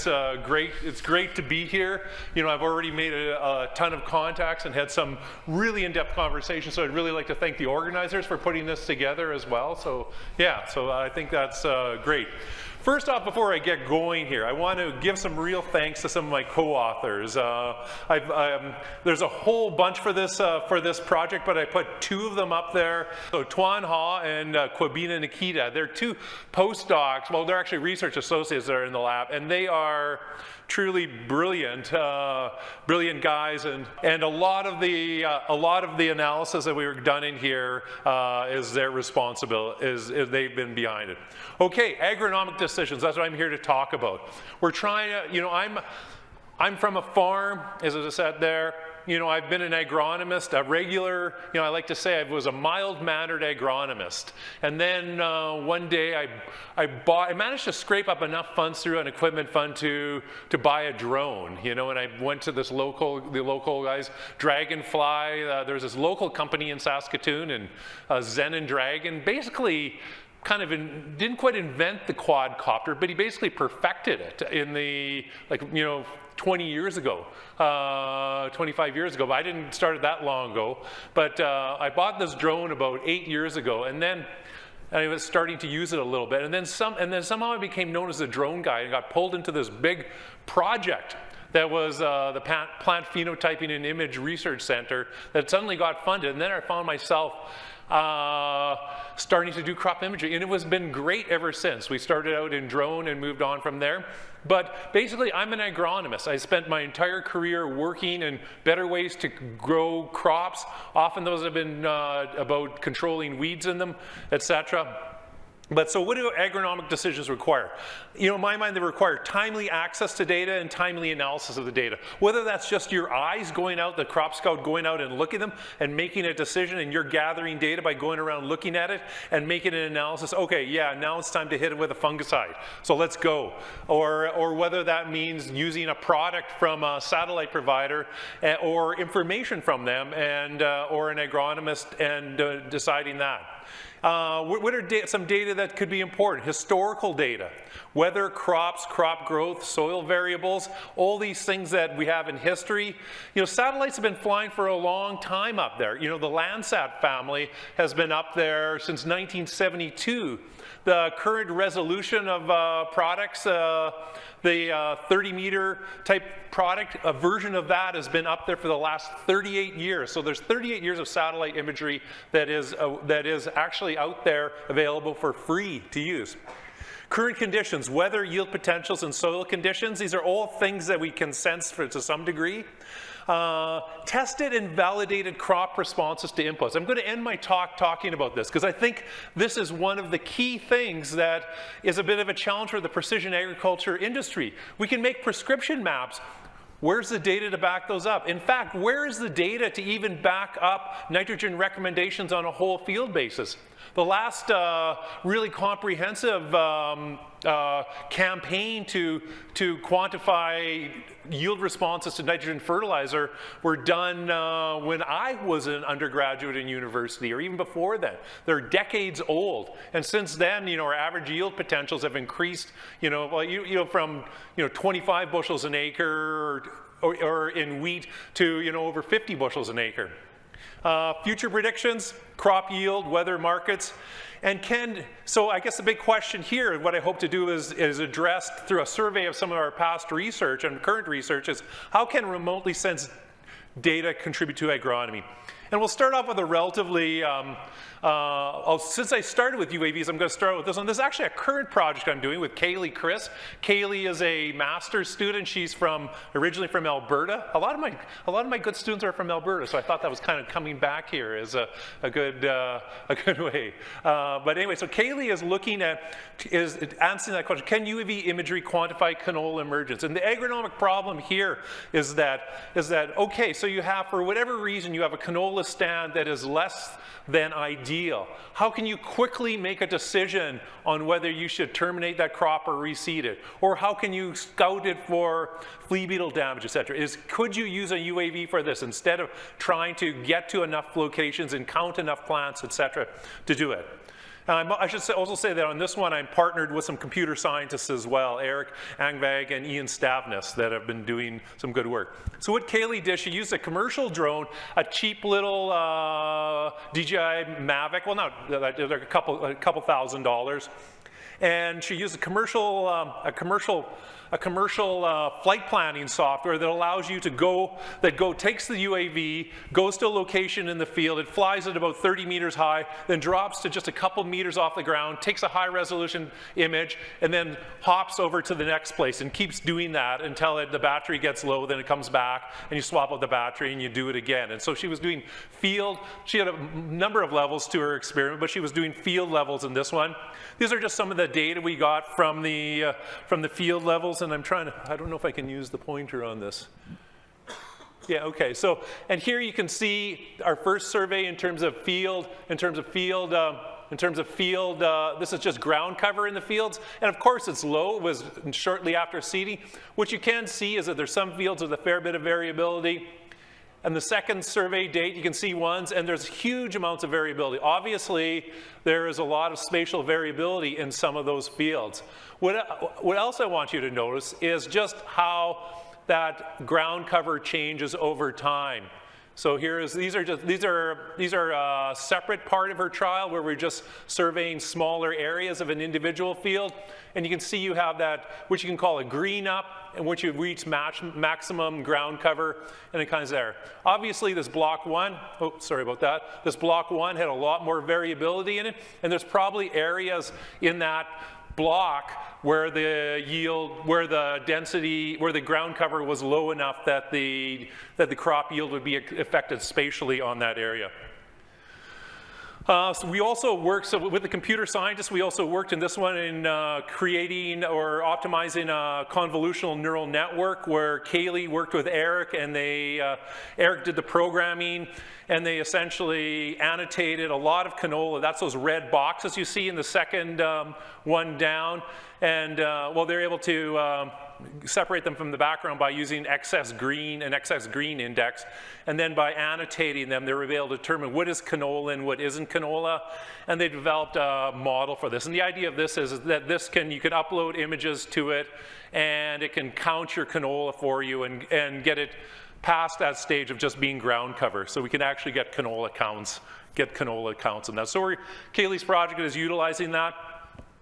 It's great to be here. You know, I've already made a ton of contacts and had some really in-depth conversations, so I'd really like to thank the organizers for putting this together as well. So yeah, so I think that's great. First off, before I get going here, I want to give some real thanks to some of my co-authors. There's a whole bunch for this project, but I put two of them up there. So Tuan Ha and Kwabina Nikita, they're two postdocs. Well, they're actually research associates that are in the lab, and they are truly brilliant, brilliant guys, and a lot of the analysis that we were done in here is their responsibility. Is they've been behind it. Okay, agronomic decisions. That's what I'm here to talk about. We're trying to, you know, I'm from a farm, as I said there. You know, I've been an agronomist, a regular, you know, I like to say I was a mild-mannered agronomist. And then one day I managed to scrape up enough funds through an equipment fund to buy a drone, you know, and I went to the local guys, Dragonfly. There's this local company in Saskatoon, and Zen and Dragon, basically kind of didn't quite invent the quadcopter, but he basically perfected it in the, 20 years ago, 25 years ago, but I didn't start it that long ago. But I bought this drone about 8 years ago, and then I was starting to use it a little bit, and then somehow I became known as the drone guy and got pulled into this big project that was the Plant Phenotyping and Image Research Center that suddenly got funded, and then I found myself starting to do crop imagery, and it has been great ever since. We started out in drone and moved on from there. But basically, I'm an agronomist. I spent my entire career working in better ways to grow crops. Often those have been about controlling weeds in them, etc. But so what do agronomic decisions require? You know, in my mind, they require timely access to data and timely analysis of the data. Whether that's just your eyes going out, the crop scout going out and looking at them and making a decision, and you're gathering data by going around looking at it and making an analysis. Okay, yeah, now it's time to hit it with a fungicide, so let's go. Or whether that means using a product from a satellite provider or information from them, and or an agronomist, and deciding that. What are some data that could be important? Historical data, weather, crops, crop growth, soil variables, all these things that we have in history. You know, satellites have been flying for a long time up there. You know, the Landsat family has been up there since 1972. The current resolution of products, the 30-meter type product, a version of that has been up there for the last 38 years. So there's 38 years of satellite imagery that is actually out there available for free to use. Current conditions, weather, yield potentials, and soil conditions, these are all things that we can sense to some degree. Tested and validated crop responses to inputs. I'm going to end my talk talking about this because I think this is one of the key things that is a bit of a challenge for the precision agriculture industry. We can make prescription maps. Where's the data to back those up? In fact, where is the data to even back up nitrogen recommendations on a whole field basis? The last really comprehensive campaign to quantify yield responses to nitrogen fertilizer were done when I was an undergraduate in university, or even before then. They're decades old, and since then, you know, our average yield potentials have increased. You know, well, from 25 bushels an acre or in wheat to over 50 bushels an acre. Future predictions, crop yield, weather, markets, and so I guess the big question here, what I hope to do is addressed through a survey of some of our past research and current research, is how can remotely sensed data contribute to agronomy? And we'll start off with a relatively, since I started with UAVs, I'm going to start with this one. This is actually a current project I'm doing with Kaylee Chris. Kaylee is a master's student. She's originally from Alberta. A lot of my good students are from Alberta, so I thought that was kind of coming back here as a good way. But anyway, so Kaylee is answering that question: can UAV imagery quantify canola emergence? And the agronomic problem here is that okay, so you have, for whatever reason, you have a canola stand that is less than ideal. How can you quickly make a decision on whether you should terminate that crop or reseed it? Or how can you scout it for flea beetle damage, etc.? Could you use a UAV for this instead of trying to get to enough locations and count enough plants, etc., to do it? I should also say that on this one, I'm partnered with some computer scientists as well, Eric Angvag and Ian Stavness, that have been doing some good work. So what Kaylee did, she used a commercial drone, a cheap little DJI Mavic, well, not like a couple $1,000s, and she used a commercial flight planning software that allows you to takes the UAV, goes to a location in the field, it flies at about 30 meters high, then drops to just a couple meters off the ground, takes a high resolution image, and then hops over to the next place and keeps doing that until the battery gets low, then it comes back and you swap out the battery and you do it again. And so she was doing field, she had a number of levels to her experiment, but she was doing field levels in this one. These are just some of the data we got from the field levels, and I don't know if I can use the pointer on this. Yeah, okay, so, and here you can see our first survey in terms of field, this is just ground cover in the fields, and of course it's low, it was shortly after seeding. What you can see is that there's some fields with a fair bit of variability. And the second survey date, you can see ones, and there's huge amounts of variability. Obviously, there is a lot of spatial variability in some of those fields. What else I want you to notice is just how that ground cover changes over time. So these are a separate part of her trial where we're just surveying smaller areas of an individual field, and you can see you have that, which you can call a green up, and once you've reached maximum ground cover, and it kind of there. Obviously, this block one, this block one had a lot more variability in it, and there's probably areas in that block where the yield, where the density, where the ground cover was low enough that the crop yield would be affected spatially on that area. So we also worked, so with the computer scientists, we also worked in this one in creating or optimizing a convolutional neural network where Kaylee worked with Eric, and Eric did the programming, and they essentially annotated a lot of canola. That's those red boxes you see in the second one down. And well, they're able to separate them from the background by using excess green index, and then by annotating them, they were able to determine what is canola and what isn't canola, and they developed a model for this. And the idea of this is that you can upload images to it, and it can count your canola for you and get it past that stage of just being ground cover. So we can actually get canola counts in that. So Kaylee's project is utilizing that.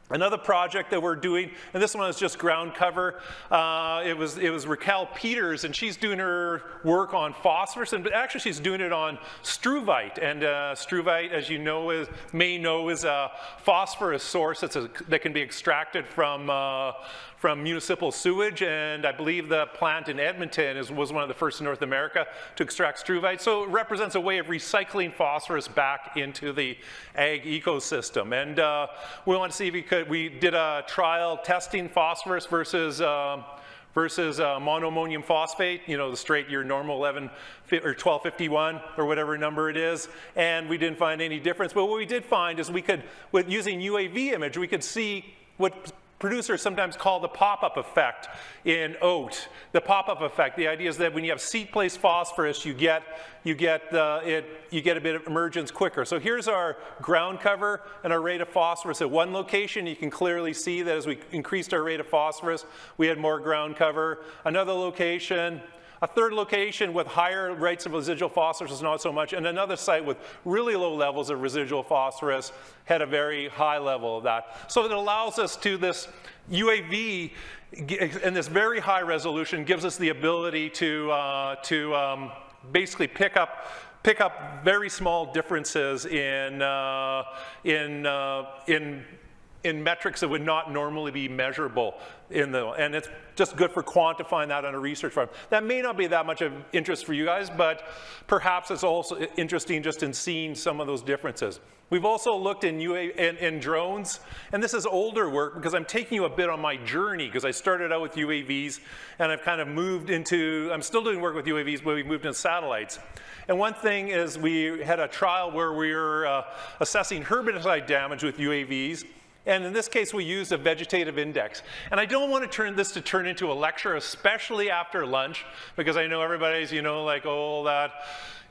Another project that we're doing, and this one is just ground cover, it was Raquel Peters, and she's doing her work on phosphorus, but actually she's doing it on struvite. And struvite, as you know, may know, is a phosphorus source that can be extracted from municipal sewage, and I believe the plant in Edmonton was one of the first in North America to extract struvite. So it represents a way of recycling phosphorus back into the ag ecosystem. And we want to see if we did a trial testing phosphorus versus monoammonium phosphate, the straight, your normal 1251 or whatever number it is, and we didn't find any difference. But what we did find is with using UAV image, we could see what producers sometimes call the pop-up effect in oat. The pop-up effect, the idea is that when you have seed-placed phosphorus, you get a bit of emergence quicker. So here's our ground cover and our rate of phosphorus at one location. You can clearly see that as we increased our rate of phosphorus, we had more ground cover. Another location, a third location with higher rates of residual phosphorus, not so much, and another site with really low levels of residual phosphorus had a very high level of that. So it allows us to this UAV, and this very high resolution gives us the ability to basically pick up very small differences in metrics that would not normally be measurable and it's just good for quantifying that on a research farm. That may not be that much of interest for you guys, but perhaps it's also interesting just in seeing some of those differences. We've also looked in drones, and this is older work because I'm taking you a bit on my journey, because I started out with UAVs and I've kind of moved into, I'm still doing work with UAVs, but we've moved into satellites. And one thing is we had a trial where we were assessing herbicide damage with UAVs, And in this case, we used a vegetative index. And I don't want to turn into a lecture, especially after lunch, because I know everybody's, like, oh, that,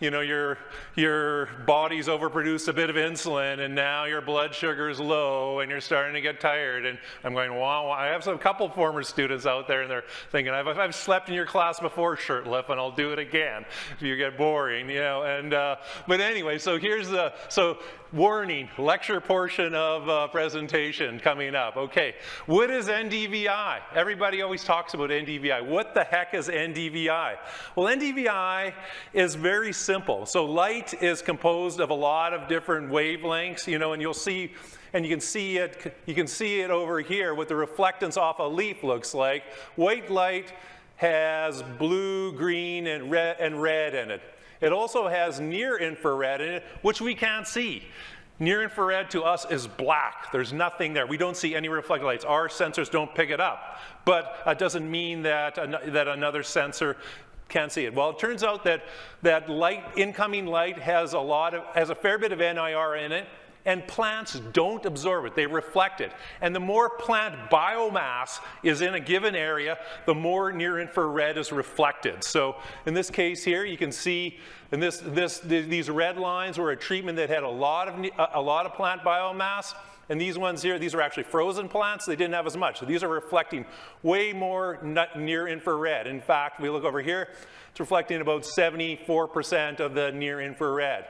your body's overproduced a bit of insulin, and now your blood sugar is low, and you're starting to get tired. And I'm going, wow, I have a couple former students out there, and they're thinking, I've slept in your class before, Shirtliffe, and I'll do it again if you get boring, And but anyway, so here's warning, lecture portion of presentation coming up. Okay, what is NDVI? Everybody always talks about NDVI. What the heck is NDVI? Well, NDVI is very simple. So light is composed of a lot of different wavelengths, and you'll see, and you can see it over here what the reflectance off a leaf looks like. White light has blue, green, and red in it. It also has near infrared in it, which we can't see. Near infrared to us is black. There's nothing there. We don't see any reflected lights. Our sensors don't pick it up. But it doesn't mean that another sensor can't see it. Well, it turns out that incoming light has a fair bit of NIR in it, and plants don't absorb it, they reflect it. And the more plant biomass is in a given area, the more near infrared is reflected. So in this case here, you can see in these red lines were a treatment that had a lot of plant biomass. And these ones here, these are actually frozen plants. They didn't have as much. So these are reflecting way more near infrared. In fact, we look over here, it's reflecting about 74% of the near infrared.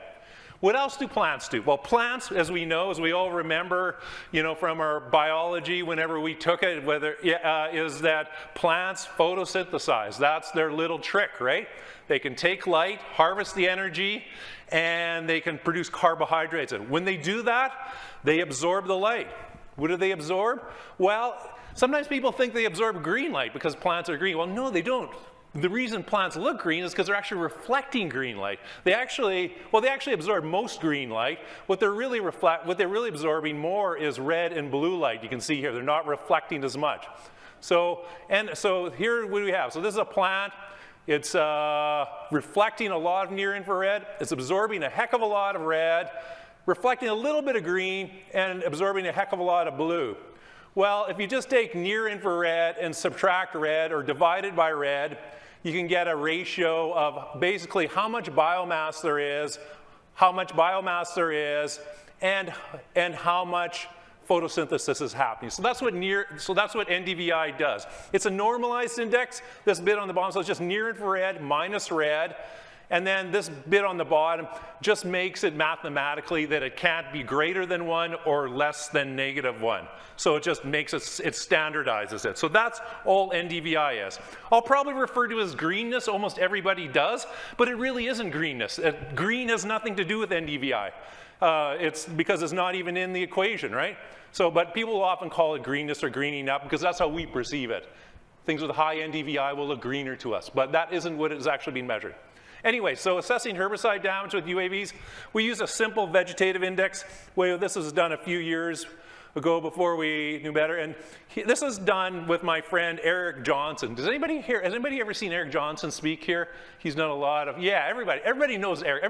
What else do plants do? Well, plants, as we all remember, from our biology whenever we took it, is that plants photosynthesize. That's their little trick, right? They can take light, harvest the energy, and they can produce carbohydrates. And when they do that, they absorb the light. What do they absorb? Well, sometimes people think they absorb green light because plants are green. Well, no, they don't. The reason plants look green is because they're actually reflecting green light. They actually absorb most green light. What they're really absorbing more is red and blue light. You can see here, they're not reflecting as much. So here what do we have? So this is a plant. It's reflecting a lot of near infrared. It's absorbing a heck of a lot of red, reflecting a little bit of green, and absorbing a heck of a lot of blue. Well, if you just take near infrared and subtract red or divide it by red, you can get a ratio of basically how much biomass there is, and how much photosynthesis is happening. So that's what NDVI does. It's a normalized index. This bit on the bottom, so it's just near infrared minus red. And then this bit on the bottom just makes it mathematically that it can't be greater than 1 or less than -1. So it just makes it standardizes it. So that's all NDVI is. I'll probably refer to it as greenness. Almost everybody does, but it really isn't greenness. Green has nothing to do with NDVI. It's because it's not even in the equation, right? So, but people will often call it greenness or greening up because that's how we perceive it. Things with high NDVI will look greener to us, but that isn't what is actually being measured. Anyway, so assessing herbicide damage with UAVs, we use a simple vegetative index. This was done a few years ago before we knew better, and this is done with my friend Eric Johnson. Has anybody ever seen Eric Johnson speak here? He's done a lot of, everybody knows Eric.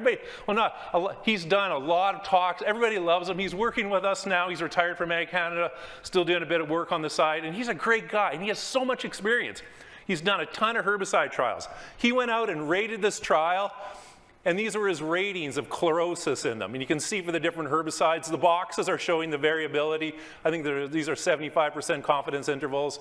He's done a lot of talks. Everybody loves him. He's working with us now. He's retired from Ag Canada, still doing a bit of work on the side, and he's a great guy, and he has so much experience. He's done a ton of herbicide trials. He went out and rated this trial, and these were his ratings of chlorosis in them. And you can see for the different herbicides, the boxes are showing the variability. I think these are 75% confidence intervals,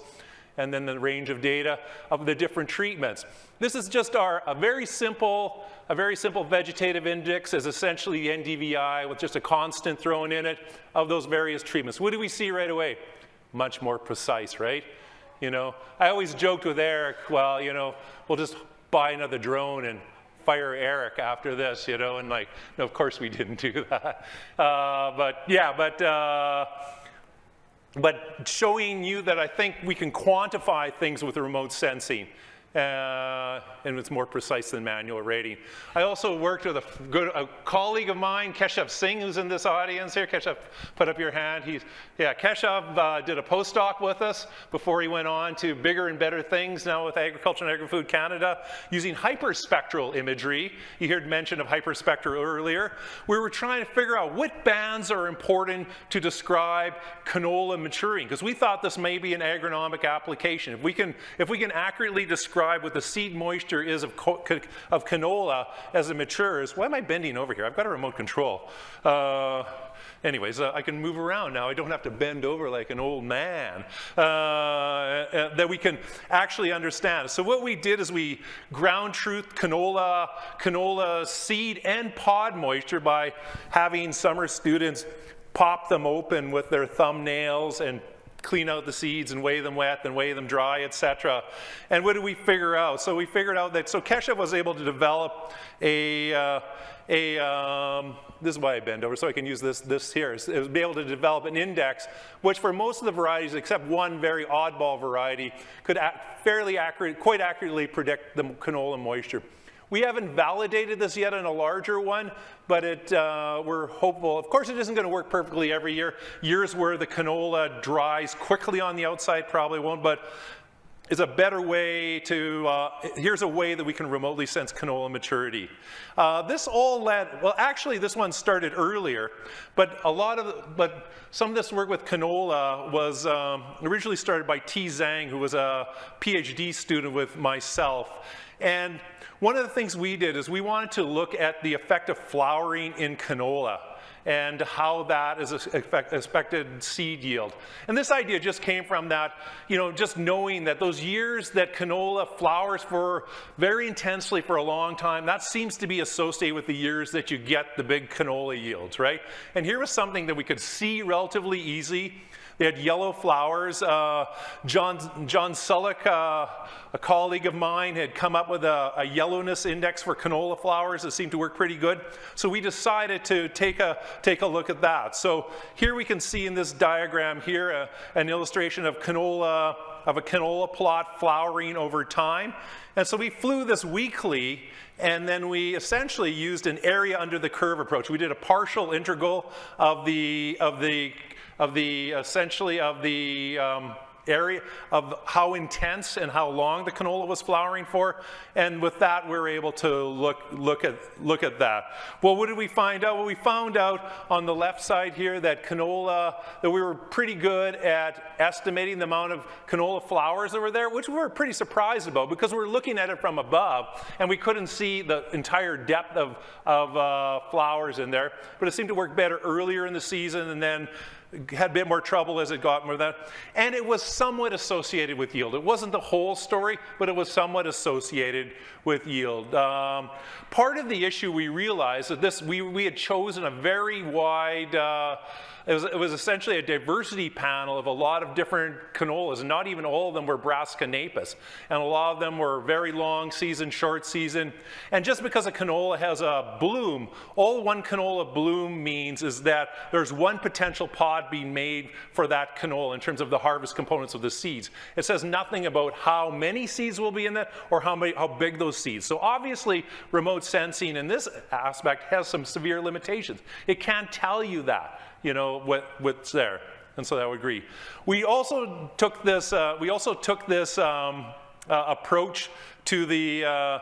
and then the range of data of the different treatments. This is just a very simple vegetative index is essentially the NDVI with just a constant thrown in it of those various treatments. What do we see right away? Much more precise, right? I always joked with Eric, well, we'll just buy another drone and fire Eric after this, and no, of course we didn't do that. But showing you that I think we can quantify things with remote sensing. and it's more precise than manual rating. I also worked with a colleague of mine, Keshav Singh, who's in this audience here. Keshav, put up your hand. Keshav did a postdoc with us before he went on to bigger and better things now with Agriculture and Agri-Food Canada, using hyperspectral imagery. You heard mention of hyperspectral earlier. We were trying to figure out what bands are important to describe canola maturing, because we thought this may be an agronomic application. If we can accurately describe what the seed moisture is of canola as it matures. Why am I bending over here? I've got a remote control. Anyways, I can move around now. I don't have to bend over like an old man. That we can actually understand. So what we did is we ground truth canola seed and pod moisture by having summer students pop them open with their thumbnails and clean out the seeds and weigh them wet and weigh them dry, etc. And what did we figure out? So we figured out that, Keshav was able to develop this is why I bend over, so I can use this here. It was able to develop an index, which for most of the varieties, except one very oddball variety, could quite accurately predict the canola moisture. We haven't validated this yet in a larger one, but we're hopeful. Of course, it isn't going to work perfectly every year. Years where the canola dries quickly on the outside probably won't, but it's a better way to, here's a way that we can remotely sense canola maturity. This all led, well, actually this one started earlier, but some of this work with canola was originally started by T. Zhang, who was a PhD student with myself. And one of the things we did is we wanted to look at the effect of flowering in canola and how that has affected seed yield. And this idea just came from that, just knowing that those years that canola flowers for very intensely for a long time, that seems to be associated with the years that you get the big canola yields, right? And here was something that we could see relatively easy. They had yellow flowers. John Sullick, a colleague of mine, had come up with a yellowness index for canola flowers that seemed to work pretty good. So we decided to take a look at that. So here we can see in this diagram here an illustration of a canola plot flowering over time. And so we flew this weekly, and then we essentially used an area under the curve approach. We did a partial integral of the area of how intense and how long the canola was flowering for, and with that we were able to look at that. Well, what did we find out? Well, we found out on the left side here that that we were pretty good at estimating the amount of canola flowers that were there, which we were pretty surprised about because we were looking at it from above and we couldn't see the entire depth of flowers in there. But it seemed to work better earlier in the season, and then had a bit more trouble as it got more that. And it was somewhat associated with yield. It wasn't the whole story, but it was somewhat associated with yield. Part of the issue we realized that we had chosen a very wide, it was essentially a diversity panel of a lot of different canolas, and not even all of them were Brassica napus. And a lot of them were very long season, short season. And just because a canola has a bloom, all one canola bloom means is that there's one potential pod being made for that canola in terms of the harvest components of the seeds. It says nothing about how many seeds will be in that or how big those seeds. So obviously remote sensing in this aspect has some severe limitations. It can't tell you that, what's there. And so I would agree. We also took this approach to the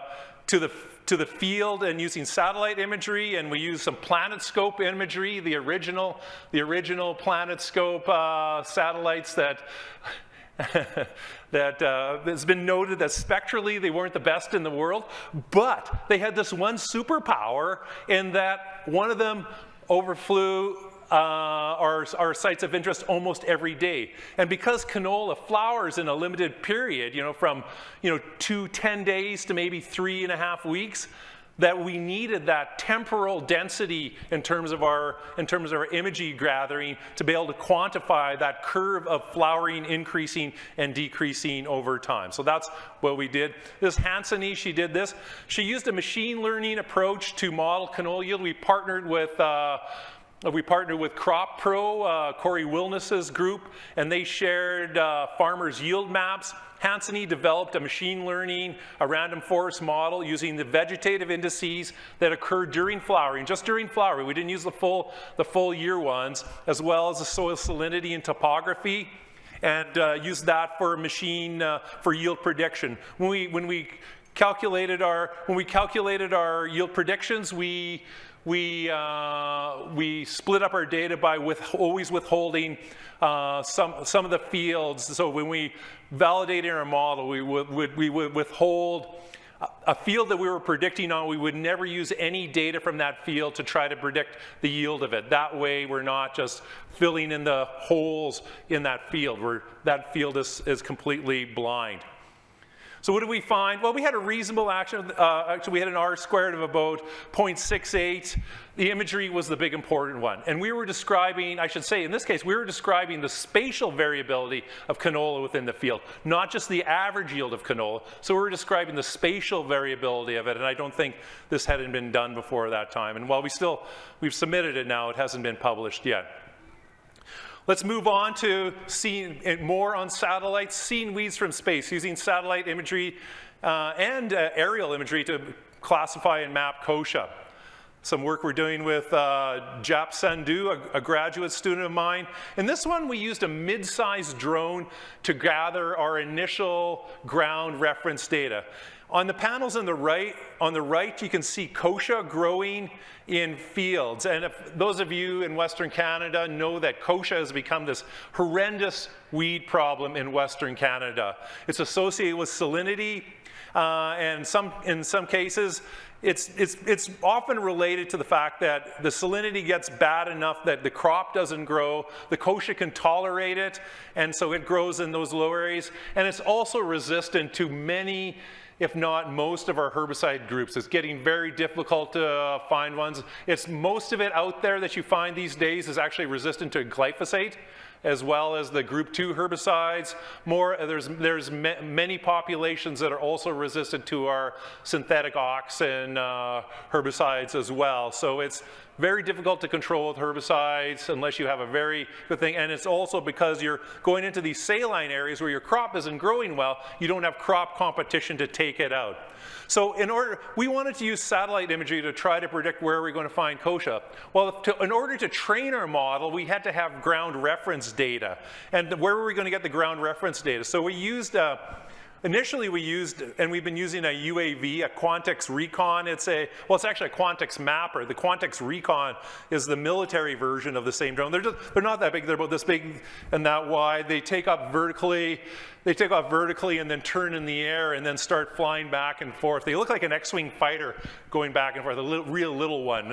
field and using satellite imagery, and we used some PlanetScope imagery, the original PlanetScope satellites that it's been noted that spectrally they weren't the best in the world, but they had this one superpower in that one of them overflew our sites of interest almost every day. And because canola flowers in a limited period, from 10 days to maybe 3.5 weeks, that we needed that temporal density in terms of our imagery gathering to be able to quantify that curve of flowering increasing and decreasing over time. So that's what we did. This Hansony, she did this. She used a machine learning approach to model canola yield. We partnered with We partnered with Crop Pro, Corey Wilness's group, and they shared farmers' yield maps. Hanseny developed a machine learning, a random forest model using the vegetative indices that occur during flowering, just during flowering. We didn't use the full year ones, as well as the soil salinity and topography, and used that for for yield prediction. When we calculated our yield predictions, we split up our data by always withholding some of the fields. So when we validated our model, we would withhold a field that we were predicting on. We would never use any data from that field to try to predict the yield of it. That way we're not just filling in the holes in that field, where that field is completely blind. So what did we find? Well, we had a reasonable action. Actually, we had an R-squared of about 0.68. The imagery was the big important one. And we were describing, I should say in this case, we were describing the spatial variability of canola within the field, not just the average yield of canola. So we were describing the spatial variability of it, and I don't think this hadn't been done before that time. And while we've submitted it now, it hasn't been published yet. Let's move on to seeing more on satellites, seeing weeds from space, using satellite imagery and aerial imagery to classify and map kochia. Some work we're doing with Jap Sandhu, a graduate student of mine. In this one, we used a mid-sized drone to gather our initial ground reference data. On the panels on the right, you can see kochia growing in fields. And if those of you in Western Canada know that kochia has become this horrendous weed problem in Western Canada. It's associated with salinity, and in some cases, it's often related to the fact that the salinity gets bad enough that the crop doesn't grow, the kochia can tolerate it, and so it grows in those low areas. And it's also resistant to many, if not most, of our herbicide groups. It's getting very difficult to find ones. Most of it out there that you find these days is actually resistant to glyphosate, as well as the group 2 herbicides. There's many populations that are also resistant to our synthetic auxin herbicides as well. So it's very difficult to control with herbicides unless you have a very good thing. And it's also because you're going into these saline areas where your crop isn't growing well, you don't have crop competition to take it out. So we wanted to use satellite imagery to try to predict where we're going to find kochia. Well, in order to train our model, we had to have ground reference data. And where were we going to get the ground reference data? So we used initially we used, and we've been using a UAV, a Quantix Recon. It's actually a Quantix Mapper. The Quantix Recon is the military version of the same drone. They're not that big. They're about this big and that wide. They take off vertically and then turn in the air and then start flying back and forth. They look like an X-wing fighter going back and forth, a real little one.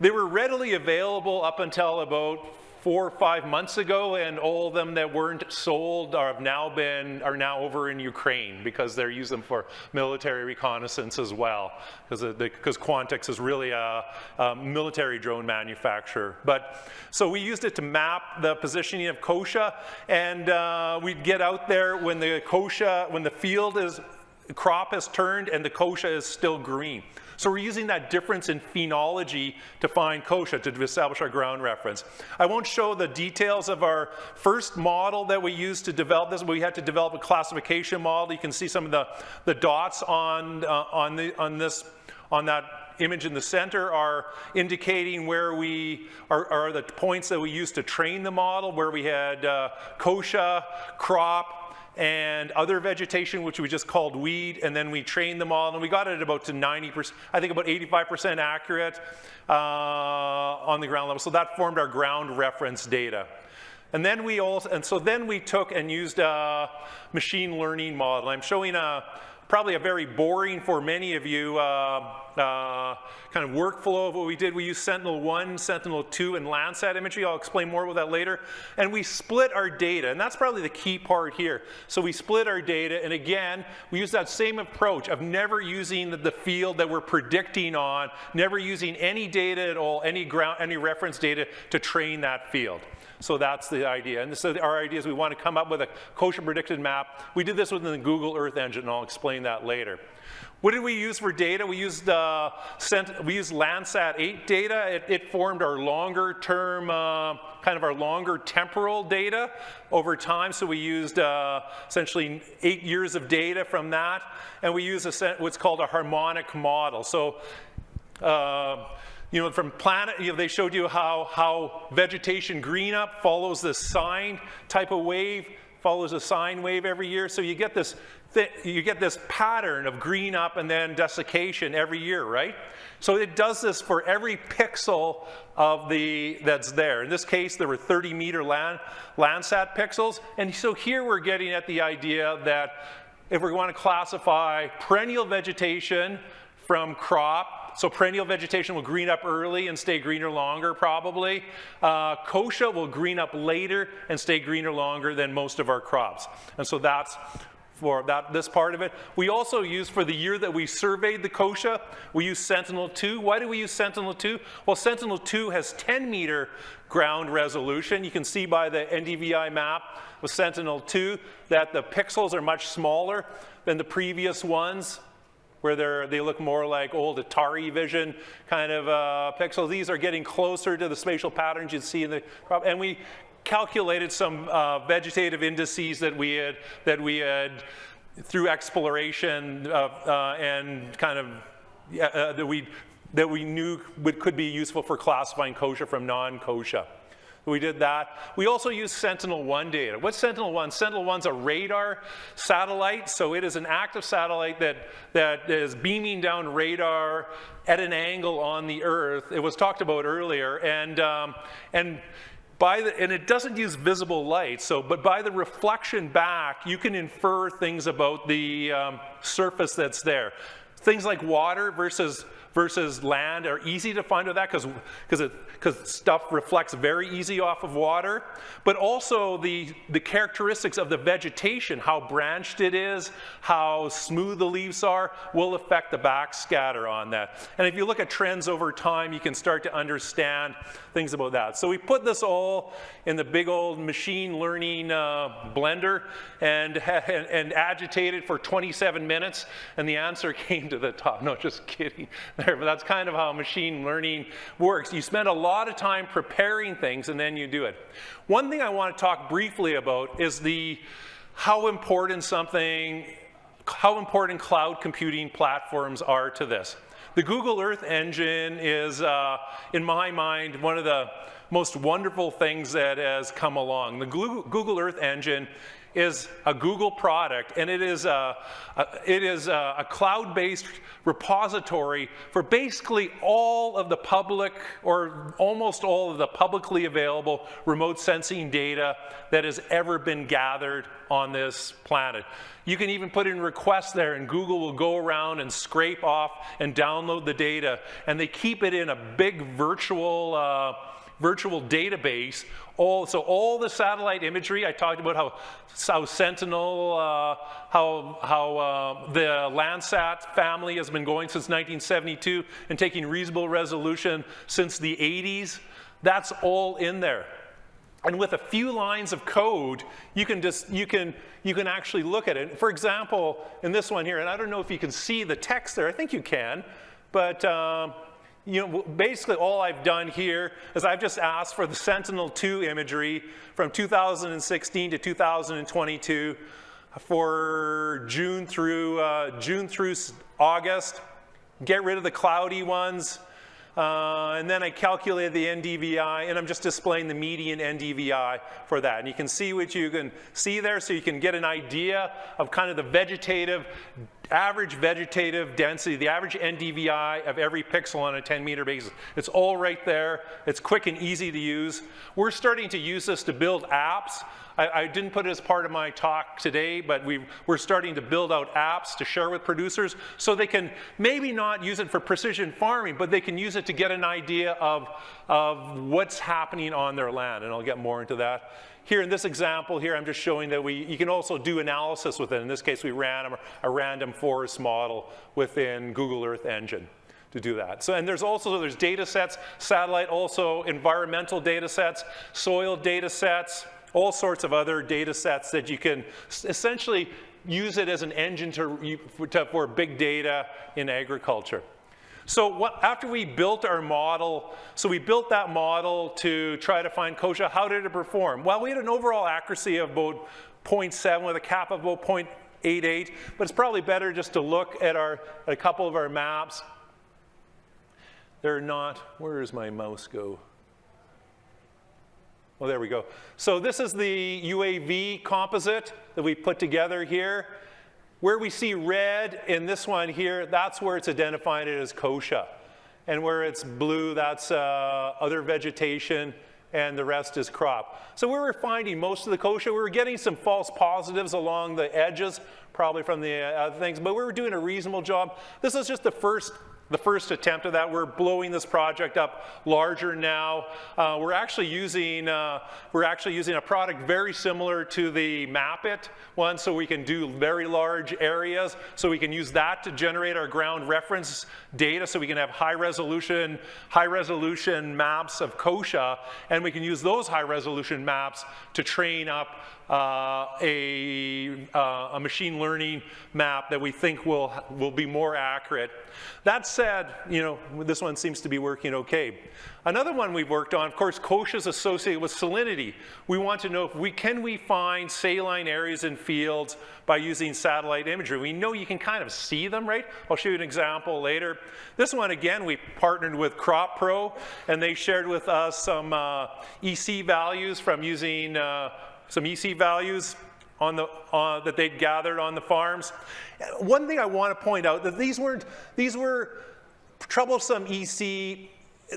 They were readily available up until about 4 or 5 months ago, and all of them that weren't sold are now over in Ukraine because they're using them for military reconnaissance as well, because Quantix is really a military drone manufacturer. So we used it to map the positioning of kochia, and we'd get out there when the crop has turned and the kochia is still green. So we're using that difference in phenology to find kochia to establish our ground reference. I won't show the details of our first model that we used to develop this. We had to develop a classification model. You can see some of the dots on that image in the center are indicating where are the points that we used to train the model, where we had kochia, crop, and other vegetation, which we just called weed, and then we trained them all, and we got it about to 90%, I think about 85% accurate on the ground level. So that formed our ground reference data. And then we took and used a machine learning model. I'm showing probably a very boring for many of you kind of workflow of what we did. We used Sentinel-1, Sentinel-2, and Landsat imagery. I'll explain more about that later. And we split our data, and that's probably the key part here. So we split our data, and again, we use that same approach of never using the field that we're predicting on, never using any data at all, any reference data to train that field. So that's the idea. And so our idea is we want to come up with a kosher predicted map. We did this within the Google Earth Engine, and I'll explain that later. What did we use for data? We used Landsat 8 data. It formed our longer term, kind of our longer temporal data over time. So we used essentially 8 years of data from that. And we used what's called a harmonic model. So, from planet, they showed you how vegetation green up follows this sine type of wave, follows a sine wave every year. So you get this pattern of green up and then desiccation every year, right? So it does this for every pixel of that's there. In this case, there were 30-meter Landsat pixels. And so here we're getting at the idea that if we want to classify perennial vegetation from crop, so perennial vegetation will green up early and stay greener longer, probably. Kochia will green up later and stay greener longer than most of our crops. And so that's for this part of it. We also use, for the year that we surveyed the kochia, we use Sentinel-2. Why do we use Sentinel-2? Well, Sentinel-2 has 10-meter ground resolution. You can see by the NDVI map with Sentinel-2 that the pixels are much smaller than the previous ones, where they look more like old Atari Vision kind of pixels. These are getting closer to the spatial patterns you'd see in the crop. And we calculated some vegetative indices that we had through exploration and kind of that we knew could be useful for classifying kochia from non-kochia. We did that. We also used Sentinel-1 data. What's Sentinel-1? Sentinel-1's a radar satellite, so it is an active satellite that is beaming down radar at an angle on the Earth. It was talked about earlier, and it doesn't use visible light, but by the reflection back, you can infer things about the surface that's there. Things like water versus land are easy to find with that because stuff reflects very easy off of water, but also the characteristics of the vegetation, how branched it is, how smooth the leaves are, will affect the backscatter on that. And if you look at trends over time, you can start to understand things about that. So we put this all in the big old machine learning blender and agitated for 27 minutes, and the answer came to the top. No, just kidding. But that's kind of how machine learning works. You spend a lot of time preparing things and then you do it. One thing I want to talk briefly about is how important cloud computing platforms are to this. The Google Earth Engine is, in my mind, one of the most wonderful things that has come along. The Google Earth Engine is a Google product, and it is a cloud-based repository for basically all of the public, or almost all of the publicly available remote sensing data that has ever been gathered on this planet. You can even put in requests there, and Google will go around and scrape off and download the data, and they keep it in a big virtual database. So all the satellite imagery, I talked about how Sentinel, how the Landsat family has been going since 1972 and taking reasonable resolution since the 80s. That's all in there. And with a few lines of code, you can actually look at it. For example, in this one here, and I don't know if you can see the text there. I think you can, but basically all I've done here is I've just asked for the Sentinel-2 imagery from 2016 to 2022 for June through August. Get rid of the cloudy ones. And then I calculated the NDVI, and I'm just displaying the median NDVI for that. And you can see what you can see there, so you can get an idea of kind of the average vegetative density, the average NDVI of every pixel on a 10-meter basis. It's all right there. It's quick and easy to use. We're starting to use this to build apps. I didn't put it as part of my talk today, but we're starting to build out apps to share with producers so they can maybe not use it for precision farming, but they can use it to get an idea of what's happening on their land, and I'll get more into that. Here in this example here, I'm just showing that you can also do analysis with it. In this case, we ran a random forest model within Google Earth Engine to do that. So, and there's data sets, satellite, also environmental data sets, soil data sets, all sorts of other data sets that you can essentially use it as an engine for big data in agriculture. So after we built our model, so we built that model to try to find kochia. How did it perform? Well, we had an overall accuracy of about 0.7 with a cap of about 0.88, but it's probably better just to look at a couple of our maps. They're not, where does my mouse go? Oh, there we go. So this is the UAV composite that we put together here. Where we see red in this one here, that's where it's identified as kochia. And where it's blue, that's other vegetation, and the rest is crop. So we were finding most of the kochia. We were getting some false positives along the edges, probably from the other things, but we were doing a reasonable job. This is just the first attempt at that. We're blowing this project up larger now. We're actually using a product very similar to the Map-It one, so we can do very large areas. So we can use that to generate our ground reference data, so we can have high resolution maps of kochia, and we can use those high resolution maps to train up a machine learning map that we think will be more accurate. That said, this one seems to be working okay. Another one we've worked on, of course, kochia is associated with salinity. We want to know if can we find saline areas in fields by using satellite imagery. We know you can kind of see them, right? I'll show you an example later. This one, again, we partnered with Crop Pro, and they shared with us some EC values from using some EC values that they'd gathered on the farms. One thing I want to point out, that these were troublesome EC.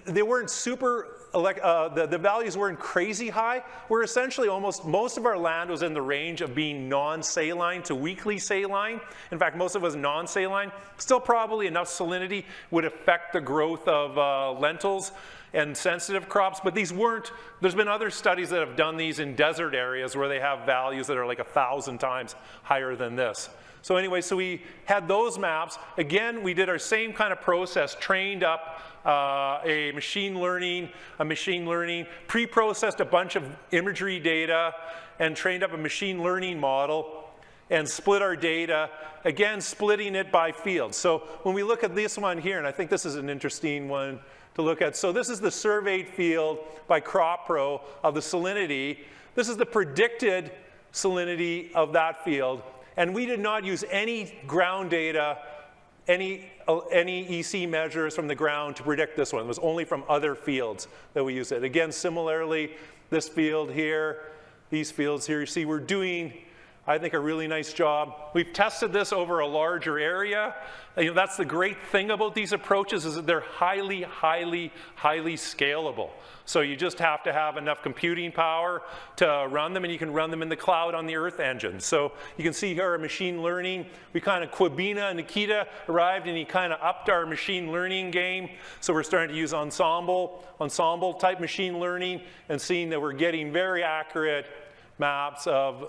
They weren't super, the values weren't crazy high. We're essentially most of our land was in the range of being non-saline to weakly saline. In fact, most of it was non-saline. Still probably enough salinity would affect the growth of lentils and sensitive crops, but these weren't, there's been other studies that have done these in desert areas where they have values that are like 1,000 times higher than this. So anyway, so we had those maps. Again, we did our same kind of process, trained up a machine learning, pre-processed a bunch of imagery data, and trained up a machine learning model, and split our data, again, splitting it by field. So when we look at this one here, and I think this is an interesting one to look at. So this is the surveyed field by Crop Pro of the salinity. This is the predicted salinity of that field. And we did not use any ground data, any EC measures from the ground to predict this one. It was only from other fields that we used it. Again, similarly, this field here, these fields here, you see we're doing, I think, a really nice job. We've tested this over a larger area. That's the great thing about these approaches, is that they're highly, highly, highly scalable. So you just have to have enough computing power to run them, and you can run them in the cloud on the Earth Engine. So you can see here our machine learning. We kind of, Quibina and Nikita arrived, and he kind of upped our machine learning game. So we're starting to use ensemble type machine learning, and seeing that we're getting very accurate maps of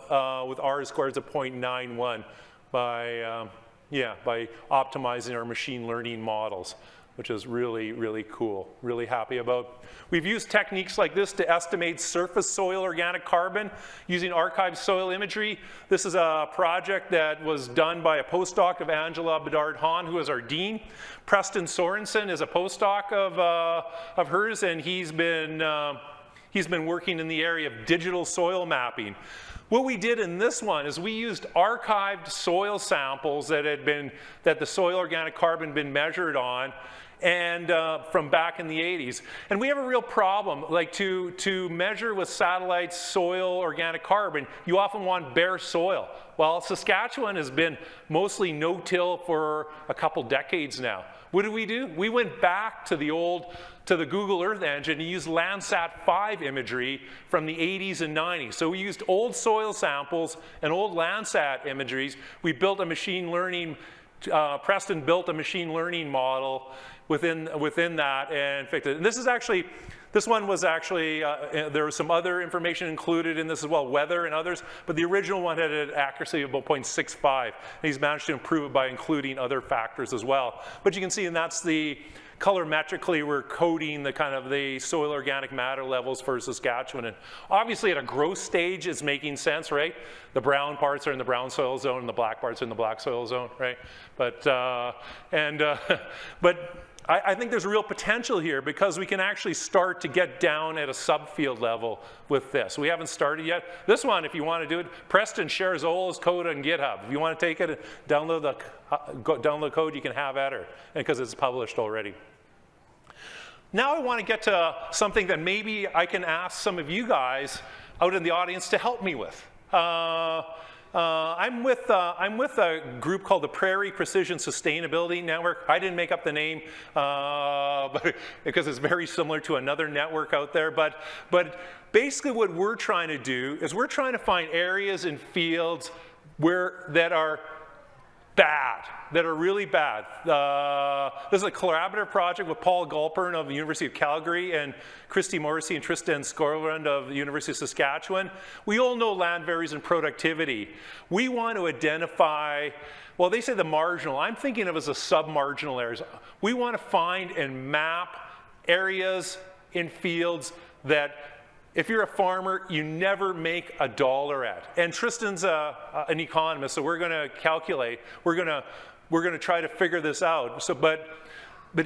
with R-squares of 0.91 by optimizing our machine learning models, which is really, really cool. Really happy about. We've used techniques like this to estimate surface soil organic carbon using archived soil imagery. This is a project that was done by a postdoc of Angela Bedard-Hahn, who is our dean. Preston Sorensen is a postdoc of hers, and he's been working in the area of digital soil mapping. What we did in this one is we used archived soil samples that the soil organic carbon been measured on, and from back in the 80s. And we have a real problem, like to measure with satellite soil organic carbon, you often want bare soil. Well, Saskatchewan has been mostly no-till for a couple decades now. What did we do? We went back to the Google Earth Engine and used Landsat 5 imagery from the 80s and 90s. So we used old soil samples and old Landsat imageries. We built a machine learning, Preston built a machine learning model within that and fixed it. And this is actually, This one was actually, there was some other information included in this as well, weather and others, but the original one had an accuracy of about 0.65. And he's managed to improve it by including other factors as well. But you can see, and that's the colorimetrically, we're coding the kind of the soil organic matter levels for Saskatchewan. And obviously at a growth stage, it's making sense, right? The brown parts are in the brown soil zone and the black parts are in the black soil zone, right? But, but I think there's real potential here because we can actually start to get down at a subfield level with this. We haven't started yet. This one, if you want to do it, Preston shares Ola's code on GitHub. If you want to take it and download the code, you can have at her, because it's published already. Now I want to get to something that maybe I can ask some of you guys out in the audience to help me with. I'm with a group called the Prairie Precision Sustainability Network. I didn't make up the name but, because it's very similar to another network out there. But basically what we're trying to do is we're trying to find areas in fields that are bad, that are really bad. This is a collaborative project with Paul Gulpern of the University of Calgary and Christy Morrissey and Tristan Skorlund of the University of Saskatchewan. We all know land varies in productivity. We want to identify, well, they say the marginal. I'm thinking of as a sub-marginal areas. We want to find and map areas in fields that if you're a farmer, you never make a dollar at. And Tristan's an economist, so we're going to calculate. We're going to try to figure this out. So, but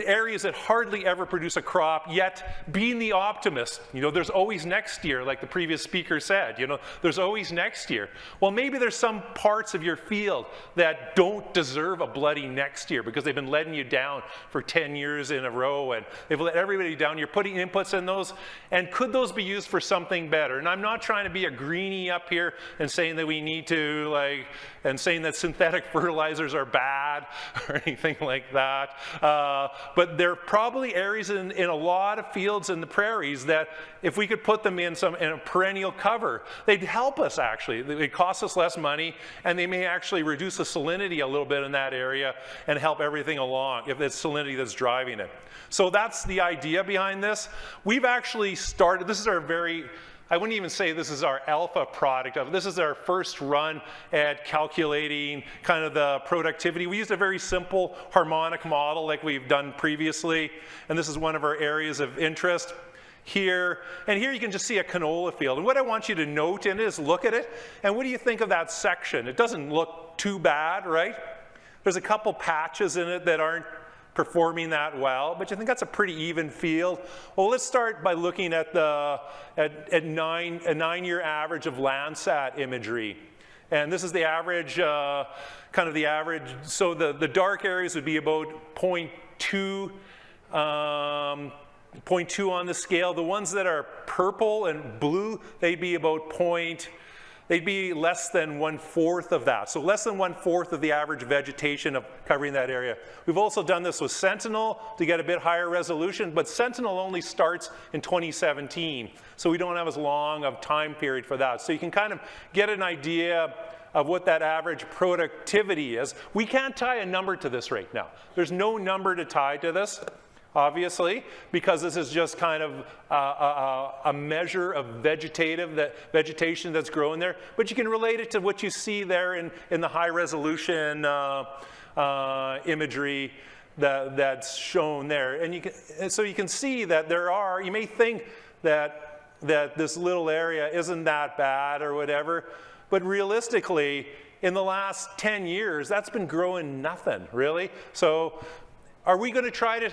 areas that hardly ever produce a crop, yet being the optimist, you know, there's always next year, like the previous speaker said, you know, there's always next year. Well, maybe there's some parts of your field that don't deserve a bloody next year because they've been letting you down for 10 years in a row and they've let everybody down. You're putting inputs in those, and could those be used for something better? And I'm not trying to be a greenie up here and saying that we need to, and saying that synthetic fertilizers are bad or anything like that. But there are probably areas in a lot of fields in the prairies that if we could put them in a perennial cover, they'd help us actually. They cost us less money, and they may actually reduce the salinity a little bit in that area and help everything along if it's salinity that's driving it. So that's the idea behind this. We've actually started, this is our I wouldn't even say this is our alpha product of it. This is our first run at calculating kind of the productivity. We used a very simple harmonic model like we've done previously, and this is one of our areas of interest here. And here you can just see a canola field. And what I want you to note in it is look at it, and what do you think of that section? It doesn't look too bad, right? There's a couple patches in it that aren't performing that well, but you think that's a pretty even field. Well, let's start by looking at a 9-year average of Landsat imagery. And this is the average, kind of the average. So the dark areas would be about 0.2 on the scale. The ones that are purple and blue, they'd be about they'd be less than 1/4 of that. So less than 1/4 of the average vegetation of covering that area. We've also done this with Sentinel to get a bit higher resolution, but Sentinel only starts in 2017. So we don't have as long of time period for that. So you can kind of get an idea of what that average productivity is. We can't tie a number to this right now. There's no number to tie to this, obviously, because this is just kind of a measure of vegetation that's growing there. But you can relate it to what you see there in the high resolution imagery that's shown there. And so you can see that you may think that this little area isn't that bad or whatever, but realistically, in the last 10 years, that's been growing nothing, really. So are we going to try to,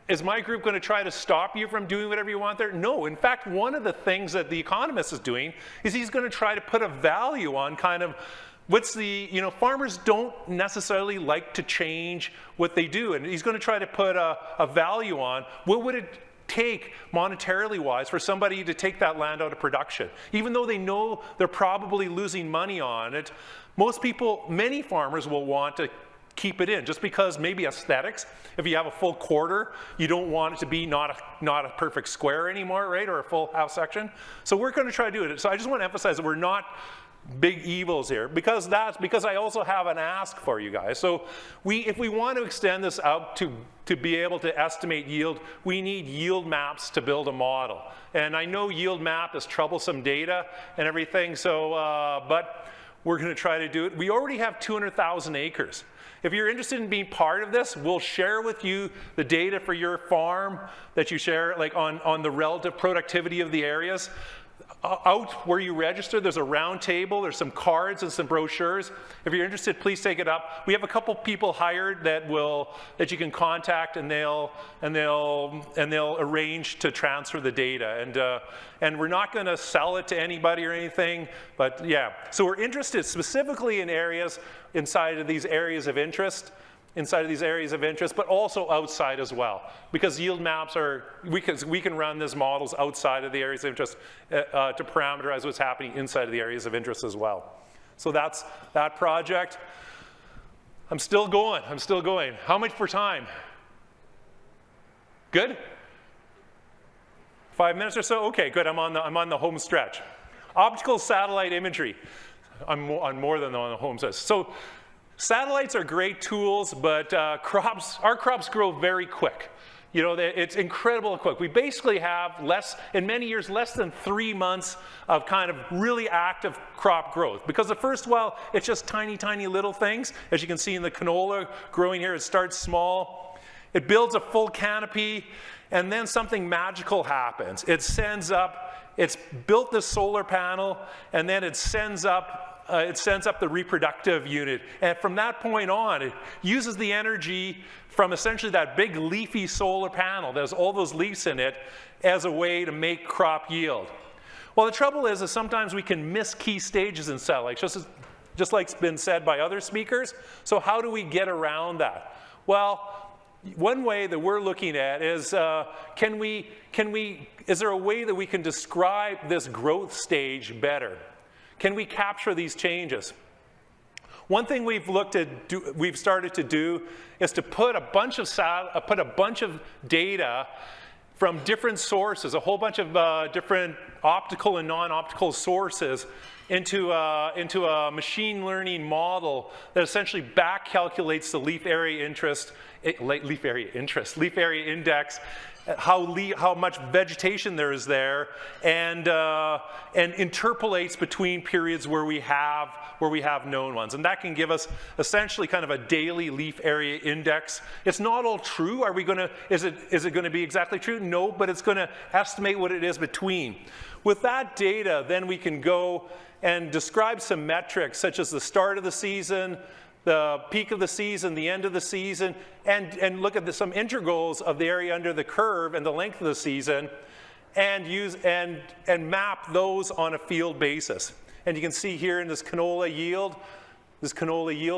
is my group going to try to stop you from doing whatever you want there? No. In fact, one of the things that the economist is doing is he's going to try to put a value on kind of farmers don't necessarily like to change what they do. And he's going to try to put a value on what would it take monetarily wise for somebody to take that land out of production. Even though they know they're probably losing money on it, many farmers will want to keep it in, just because maybe aesthetics. If you have a full quarter, you don't want it to be not a perfect square anymore, right? Or a full half section. So we're going to try to do it. So I just want to emphasize that we're not big evils here, because I also have an ask for you guys. So if we want to extend this out to be able to estimate yield, we need yield maps to build a model. And I know yield map is troublesome data and everything, so but we're going to try to do it. We already have 200,000 acres. If you're interested in being part of this, we'll share with you the data for your farm that you share, like on the relative productivity of the areas. Out where you register, there's a round table, there's some cards and some brochures. If you're interested, please take it up. We have a couple people hired that you can contact, and they'll arrange to transfer the data. And we're not going to sell it to anybody or anything, but yeah. So we're interested specifically in areas inside of these areas of interest. But also outside as well, because yield maps we can run these models outside of the areas of interest to parameterize what's happening inside of the areas of interest as well. So that's that project. I'm still going. How much for time? Good? 5 minutes or so? Okay, good. I'm on the home stretch. Optical satellite imagery. I'm more than on the home stretch. So satellites are great tools, but our crops grow very quick. You know, it's incredible quick. We basically have in many years, less than 3 months of kind of really active crop growth. Because the first while, it's just tiny, tiny little things. As you can see in the canola growing here, it starts small. It builds a full canopy, and then something magical happens. It's built this solar panel, and then it sends up the reproductive unit. And from that point on, it uses the energy from essentially that big leafy solar panel that has all those leaves in it as a way to make crop yield. Well, the trouble is sometimes we can miss key stages in satellites, just like it's been said by other speakers. So how do we get around that? Well, one way that we're looking at is, is there a way that we can describe this growth stage better? Can we capture these changes? One thing we've started to do is to put a bunch of data from different sources, a whole bunch of different optical and non-optical sources into a machine learning model that essentially back calculates the leaf area index, how much vegetation there is there, and interpolates between periods where we have known ones, and that can give us essentially kind of a daily leaf area index. It's not all true. Is it going to be exactly true? No, but it's going to estimate what it is between. With that data, then we can go and describe some metrics such as the start of the season, the peak of the season, the end of the season, and look at some integrals of the area under the curve and the length of the season, and map those on a field basis. And you can see here in this canola yield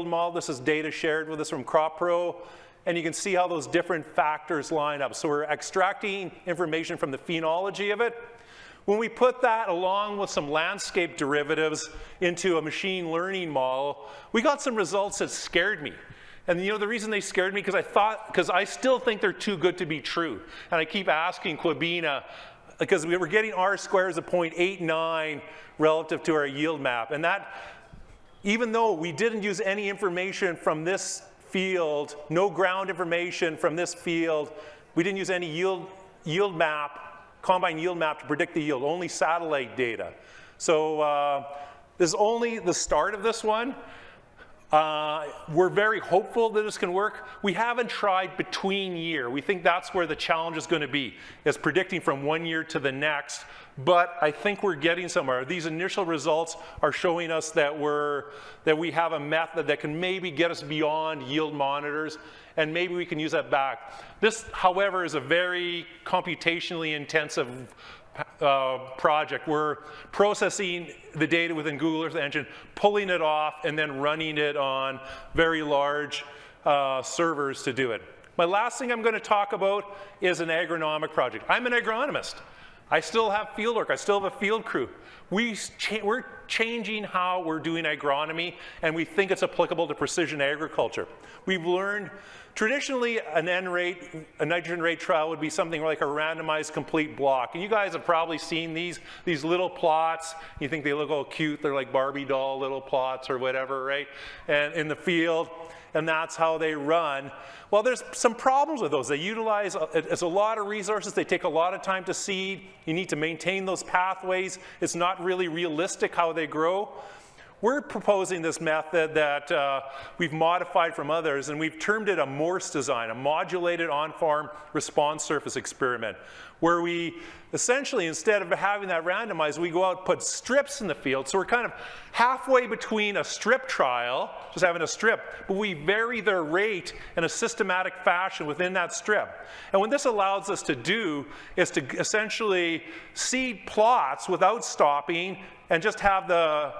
model, this is data shared with us from CropPro, and you can see how those different factors line up. So we're extracting information from the phenology of it. When we put that along with some landscape derivatives into a machine learning model, we got some results that scared me. And you know the reason they scared me, because I still think they're too good to be true. And I keep asking Quabina, because we were getting R-squares of 0.89 relative to our yield map. And that, even though we didn't use any information from this field, no ground information from this field, we didn't use any yield map, combine yield map to predict the yield, only satellite data. So this is only the start of this one. We're very hopeful that this can work. We haven't tried between year. We think that's where the challenge is going to be, is predicting from one year to the next. But I think we're getting somewhere. These initial results are showing us that we have a method that can maybe get us beyond yield monitors, and maybe we can use that back. This, however, is a very computationally intensive project. We're processing the data within Google Earth Engine, pulling it off, and then running it on very large servers to do it. My last thing I'm going to talk about is an agronomic project. I'm an agronomist. I still have field work. I still have a field crew. We're changing how we're doing agronomy, and we think it's applicable to precision agriculture. We've learned traditionally an N rate, a nitrogen rate trial would be something like a randomized complete block. And you guys have probably seen these little plots. You think they look all cute. They're like Barbie doll little plots or whatever, right? And in the field, and that's how they run. Well, there's some problems with those. They utilize, it's a lot of resources. They take a lot of time to seed. You need to maintain those pathways. It's not really realistic how they grow. We're proposing this method that we've modified from others, and we've termed it a Morse design, a modulated on-farm response surface experiment, where we essentially, instead of having that randomized, we go out and put strips in the field. So we're kind of halfway between a strip trial, just having a strip, but we vary their rate in a systematic fashion within that strip. And what this allows us to do is to essentially seed plots without stopping and just have the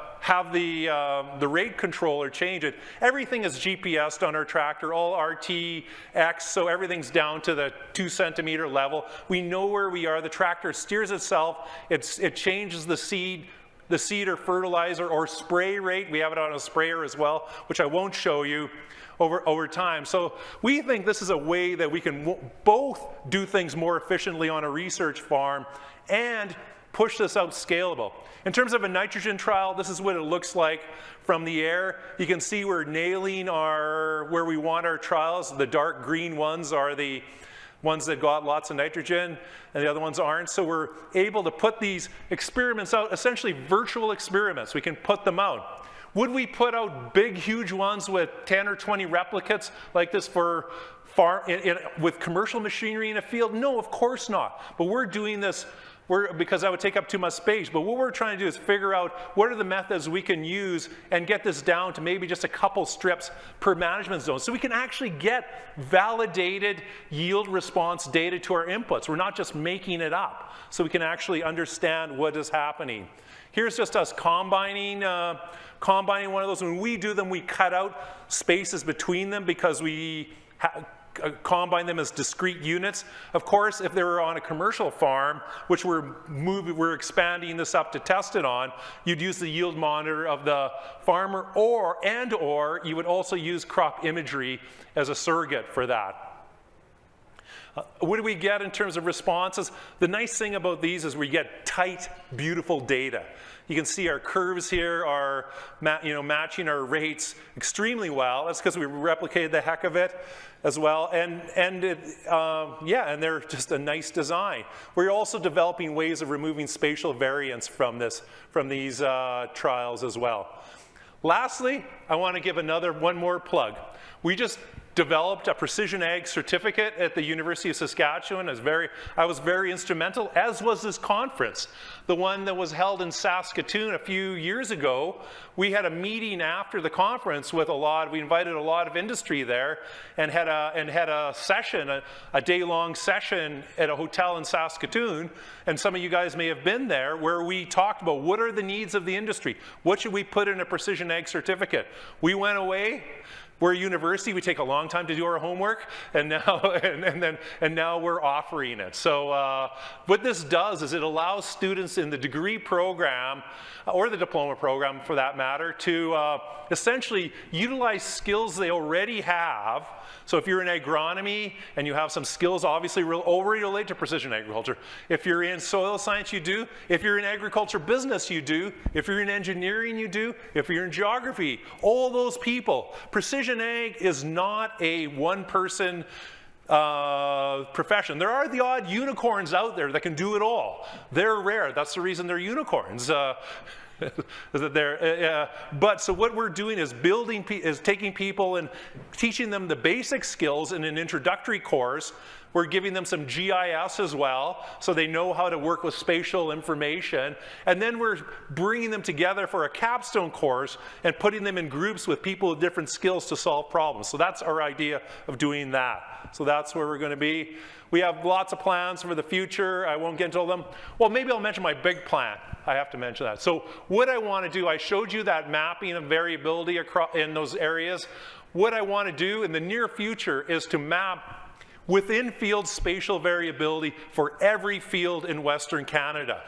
rate controller change it. Everything is GPSed on our tractor, all RTX, so everything's down to the 2 centimeter level. We know where we are. The tractor steers itself. It changes the seed or fertilizer or spray rate. We have it on a sprayer as well, which I won't show you over time. So we think this is a way that we can both do things more efficiently on a research farm and push this out scalable. In terms of a nitrogen trial, this is what it looks like from the air. You can see we're nailing where we want our trials. The dark green ones are the ones that got lots of nitrogen, and the other ones aren't. So we're able to put these experiments out, essentially virtual experiments. We can put them out. Would we put out big, huge ones with 10 or 20 replicates like this for with commercial machinery in a field? No, of course not. But we're doing this because that would take up too much space. But what we're trying to do is figure out what are the methods we can use and get this down to maybe just a couple strips per management zone. So we can actually get validated yield response data to our inputs. We're not just making it up. So we can actually understand what is happening. Here's just us combining one of those. When we do them, we cut out spaces between them because we combine them as discrete units. Of course, if they were on a commercial farm, which we're expanding this up to test it on, you'd use the yield monitor of the farmer, or you would also use crop imagery as a surrogate for that. What do we get in terms of responses? The nice thing about these is we get tight, beautiful data. You can see our curves here are matching our rates extremely well. That's because we replicated the heck of it as well. And they're just a nice design. We're also developing ways of removing spatial variance from these trials as well. Lastly, I want to give one more plug. We just developed a precision ag certificate at the University of Saskatchewan. I was very instrumental, as was this conference. The one that was held in Saskatoon a few years ago, we had a meeting after the conference with we invited a lot of industry there and had a session, a day-long session at a hotel in Saskatoon, and some of you guys may have been there, where we talked about what are the needs of the industry? What should we put in a precision ag certificate? We went away. We're a university, we take a long time to do our homework, and now we're offering it. So what this does is it allows students in the degree program, or the diploma program for that matter, to essentially utilize skills they already have. So if you're in agronomy and you have some skills obviously already related to precision agriculture, if you're in soil science, you do. If you're in agriculture business, you do. If you're in engineering, you do. If you're in geography, all those people. Precision ag is not a one-person profession. There are the odd unicorns out there that can do it all. They're rare. That's the reason they're unicorns. But so what we're doing is taking people and teaching them the basic skills in an introductory course. We're giving them some GIS as well, so they know how to work with spatial information. And then we're bringing them together for a capstone course and putting them in groups with people with different skills to solve problems. So that's our idea of doing that. So that's where we're going to be. We have lots of plans for the future. I won't get into all them. Well, maybe I'll mention my big plan. I have to mention that. So what I want to do, I showed you that mapping of variability in those areas. What I want to do in the near future is to map within field spatial variability for every field in Western Canada.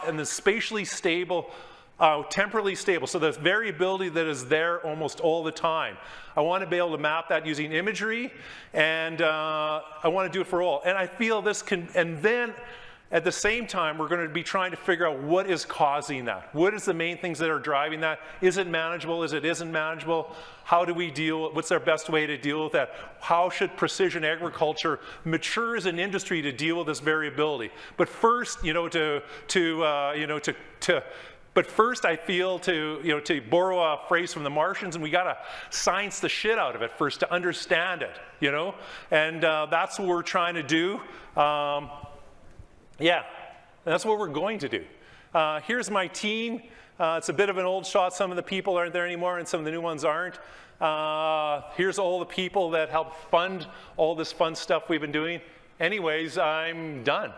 And the spatially stable, temporally stable, so there's variability that is there almost all the time. I want to be able to map that using imagery, and I want to do it for all. And I feel this can, and then at the same time, we're going to be trying to figure out what is causing that. What is the main things that are driving that? Is it manageable? Is it isn't manageable? How do we deal? What's our best way to deal with that? How should precision agriculture mature as an industry to deal with this variability? But first, but first, I feel to borrow a phrase from the Martians, and we got to science the shit out of it first to understand it, And that's what we're trying to do. Yeah, that's what we're going to do. Here's my team. It's a bit of an old shot. Some of the people aren't there anymore, and some of the new ones aren't. Here's all the people that help fund all this fun stuff we've been doing. Anyways, I'm done.